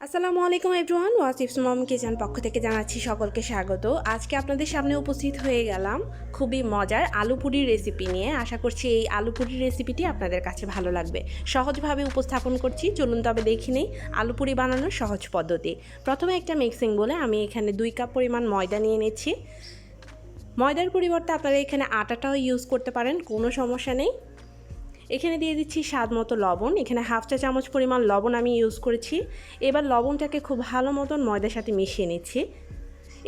আসসালামু আলাইকুম এভরিওয়ান, ওয়াসিফস মম কিচেন পক্ষ থেকে জানাচ্ছি সকলকে স্বাগত। আজকে আপনাদের সামনে উপস্থিত হয়ে গেলাম খুবই মজার আলু পুরির রেসিপি নিয়ে। আশা করছি এই আলু পুরির রেসিপিটি আপনাদের কাছে ভালো লাগবে। সহজভাবে উপস্থাপন করছি, চলুন তবে দেখি নেই আলু পুরি বানানোর সহজ পদ্ধতি। প্রথমে একটা মিক্সিং বলে আমি এখানে 2 কাপ পরিমাণ ময়দা নিয়ে নিচ্ছি। ময়দার পরিবর্তে আপনারা এখানে আটাটাও ইউজ করতে পারেন, কোনো সমস্যা নেই। এখানে দিয়ে দিচ্ছি স্বাদ মতো লবণ। এখানে হাফ চা চামচ পরিমাণ লবণ আমি ইউজ করেছি। এবার লবণটাকে খুব ভালো মতন ময়দার সাথে মিশিয়ে নিচ্ছি।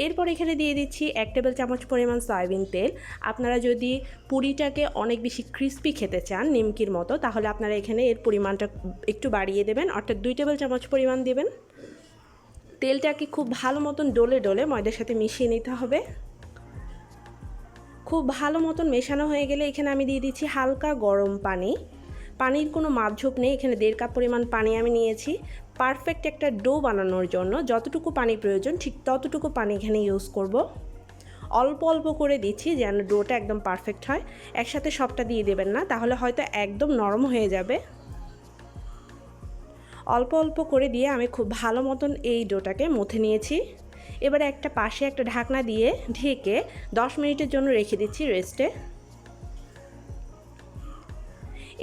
এরপর এখানে দিয়ে দিচ্ছি 1 টেবিল চামচ পরিমাণ সয়াবিন তেল। আপনারা যদি পুরিটাকে অনেক বেশি ক্রিস্পি খেতে চান নিমকির মতো, তাহলে আপনারা এখানে এর পরিমাণটা একটু বাড়িয়ে দেবেন, অর্থাৎ 2 টেবিল চামচ পরিমাণ দেবেন। তেলটাকে খুব ভালো মতন ডলে ডলে ময়দার সাথে মিশিয়ে নিতে হবে। খুব ভালো মতন মেশানো হয়ে গেলে এখানে আমি দিয়ে দিচ্ছি হালকা গরম পানি। পানির কোনো মাপঝোপ নেই, এখানে 1.5 কাপ পরিমাণ পানি আমি নিয়েছি। পারফেক্ট একটা ডো বানানোর জন্য যতটুকু পানি প্রয়োজন ঠিক ততটুকু পানি এখানে ইউজ করব। অল্প অল্প করে দিচ্ছি যেন ডোটা একদম পারফেক্ট হয়। একসাথে সবটা দিয়ে দেবেন না, তাহলে হয়তো একদম নরম হয়ে যাবে। অল্প অল্প করে দিয়ে আমি খুব ভালো মতন এই ডোটাকে মথে নিয়েছি। এবারে একটা পাশে একটা ঢাকনা দিয়ে ঢেকে 10 মিনিটের জন্য রেখে দিচ্ছি রেস্টে।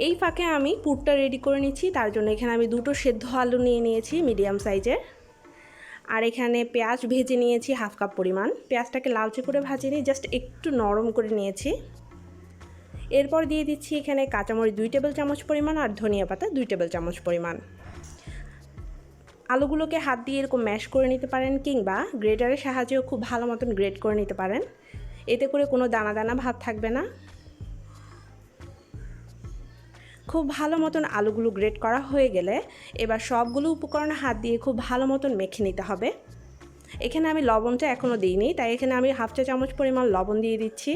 এই ফাঁকে আমি পুরটা রেডি করে নিচ্ছি। তার জন্য এখানে আমি 2টো সেদ্ধ আলু নিয়ে নিয়েছি মিডিয়াম সাইজের, আর এখানে পেঁয়াজ ভেজে নিয়েছি হাফ কাপ পরিমাণ। পেঁয়াজটাকে লালচে করে ভাজিনি, জাস্ট একটু নরম করে নিয়েছি। এরপর দিয়ে দিচ্ছি এখানে কাঁচামরিচ 2 টেবিল চামচ পরিমাণ আর ধনিয়া পাতা 2 টেবিল চামচ পরিমাণ। আলুগুলোকে হাত দিয়ে এরকম ম্যাশ করে নিতে পারেন, কিংবা গ্রেটারের সাহায্যেও খুব ভালো মতন গ্রেট করে নিতে পারেন। এতে করে কোনো দানা দানা ভাব থাকবে না। খুব ভালো মতন আলুগুলো গ্রেট করা হয়ে গেলে এবার সবগুলো উপকরণ হাত দিয়ে খুব ভালো মতন মেখে নিতে হবে। এখানে আমি লবণটা এখনও দিইনি, তাই এখানে আমি হাফ চা চামচ পরিমাণ লবণ দিয়ে দিচ্ছি।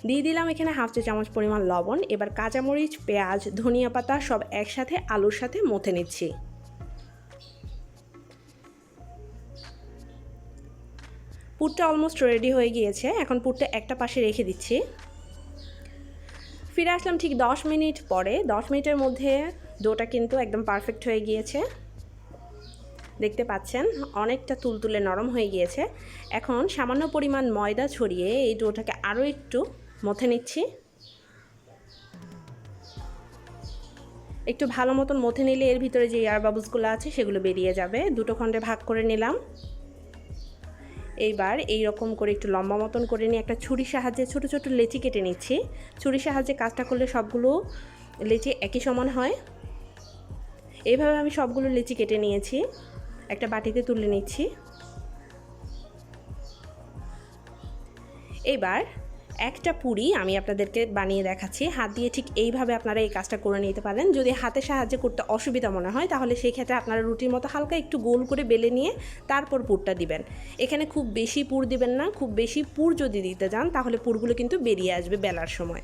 দিয়ে দিলাম এখানে হাফ চা চামচ পরিমাণ লবণ। এবার কাঁচামরিচ, পেঁয়াজ, ধনিয়া পাতা সব একসাথে আলুর সাথে মথে নিচ্ছি। পুরটা অলমোস্ট রেডি হয়ে গিয়েছে। এখন পুরটা একটা পাশে রেখে দিচ্ছি। ফিরে আসলাম ঠিক 10 মিনিট পরে। 10 মিনিটের মধ্যে ডোটা কিন্তু একদম পারফেক্ট হয়ে গিয়েছে, দেখতে পাচ্ছেন অনেকটা তুলতুলে নরম হয়ে গিয়েছে। এখন সামান্য পরিমাণ ময়দা ছড়িয়ে এই ডোটাকে আরও একটু মথে নিচ্ছি। একটু ভালো মতন মথে নিলে এর ভিতরে যে এয়ার বাবলসগুলো আছে সেগুলো বেরিয়ে যাবে। 2টো খণ্ডে ভাগ করে নিলাম। এইবার এই রকম করে একটু লম্বা মতন করে নিয়ে একটা ছুরির সাহায্যে ছোট ছোট লেচি কেটে নিচ্ছি। ছুরির সাহায্যে কাজটা করলে সবগুলো লেচি একই সমান হয়। এইভাবে আমি সবগুলো লেচি কেটে নিয়েছি, একটা বাটিতে তুলে নিচ্ছি। এবার একটা পুরি আমি আপনাদেরকে বানিয়ে দেখাচ্ছি। হাত দিয়ে ঠিক এইভাবে আপনারা এই কাজটা করে নিতে পারেন। যদি হাতে সাহায্যে করতে অসুবিধা মনে হয় তাহলে সেই ক্ষেত্রে আপনারা রুটির মতো হালকা একটু গোল করে বেলে নিয়ে তারপর পুরটা দিবেন। এখানে খুব বেশি পুর দিবেন না, খুব বেশি পুর যদি দিতে যান তাহলে পুরগুলো কিন্তু বেরিয়ে আসবে বেলার সময়।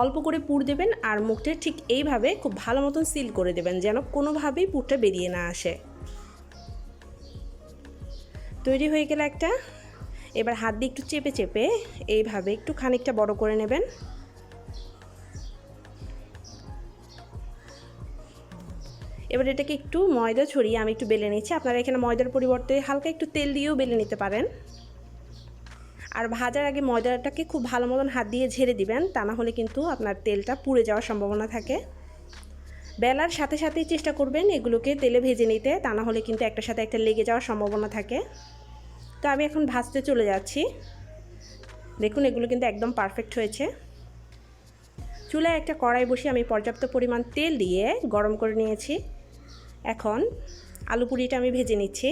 অল্প করে পুর দেবেন আর মুখটা ঠিক এইভাবে খুব ভালো মতন সিল করে দেবেন যেন কোনোভাবেই পুরটা বেরিয়ে না আসে। তৈরি হয়ে গেল একটা। এবার হাত দিয়ে একটু চেপে চেপে এইভাবে একটু খানিকটা বড় করে নেবেন। এবার এটাকে একটু ময়দা ছড়িয়ে আমি একটু বেলে নিচ্ছি। আপনারা এখানে ময়দার পরিবর্তে হালকা একটু তেল দিয়েও বেলে নিতে পারেন। আর ভাজার আগে ময়দাটাকে খুব ভালো মতন হাত দিয়ে ঝেড়ে দিবেন, তা না হলে কিন্তু আপনার তেলটা পুড়ে যাওয়ার সম্ভাবনা থাকে। বেলার সাথে সাথেই চেষ্টা করবেন এগুলোকে তেলে ভেজে নিতে, তা না হলে কিন্তু একটার সাথে একটা লেগে যাওয়ার সম্ভাবনা থাকে। তো আমি এখন ভাজতে চলে যাচ্ছি। দেখুন এগুলো কিন্তু একদম পারফেক্ট হয়েছে। চুলায় একটা কড়াই বসিয়ে আমি পর্যাপ্ত পরিমাণ তেল দিয়ে গরম করে নিয়েছি। এখন আলু পুরিটা আমি ভেজে নিচ্ছি।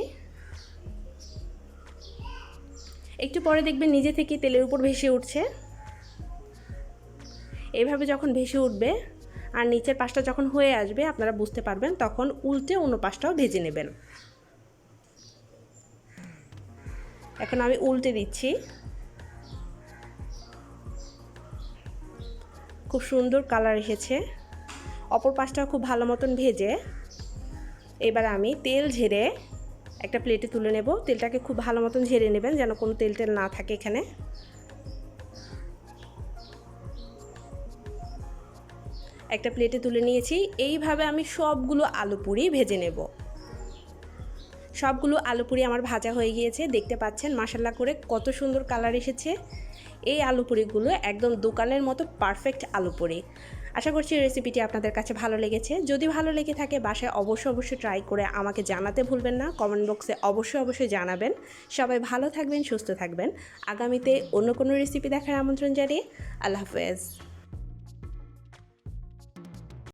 একটু পরে দেখবেন নিজে থেকে তেলের উপর ভেসে উঠছে। এইভাবে যখন ভেসে উঠবে আর নিচের পাশটা যখন হয়ে আসবে আপনারা বুঝতে পারবেন, তখন উল্টে অন্য পাশটাও ভেজে নেবেন। এখন আমি উল্টে দিচ্ছি। খুব সুন্দর কালার এসেছে। অপর পাশটাও খুব ভালো মতন ভেজে এবার আমি তেল ঝেড়ে একটা প্লেটে তুলে নেব। তেলটাকে খুব ভালো মতন ঝেড়ে নেবেন যেন কোনো তেল টেল না থাকে এখানে। একটা প্লেটে তুলে নিয়েছি। এইভাবে আমি সবগুলো আলু পুরি ভেজে নেব। সবগুলো আলু পুরি আমার ভাজা হয়ে গিয়েছে, দেখতে পাচ্ছেন মাশাল্লাহ করে কত সুন্দর কালার এসেছে। এই আলু পুরিগুলো একদম দোকানের মতো পারফেক্ট আলু পুরি। আশা করছি রেসিপিটি আপনাদের কাছে ভালো লেগেছে। যদি ভালো লেগে থাকে বাসায় অবশ্যই ট্রাই করে আমাকে জানাতে ভুলবেন না। কমেন্ট বক্সে অবশ্যই জানাবেন। সবাই ভালো থাকবেন, সুস্থ থাকবেন। আগামীতে অন্য কোনো রেসিপি দেখার আমন্ত্রণ জানিয়ে আল্লাহ হাফেজ।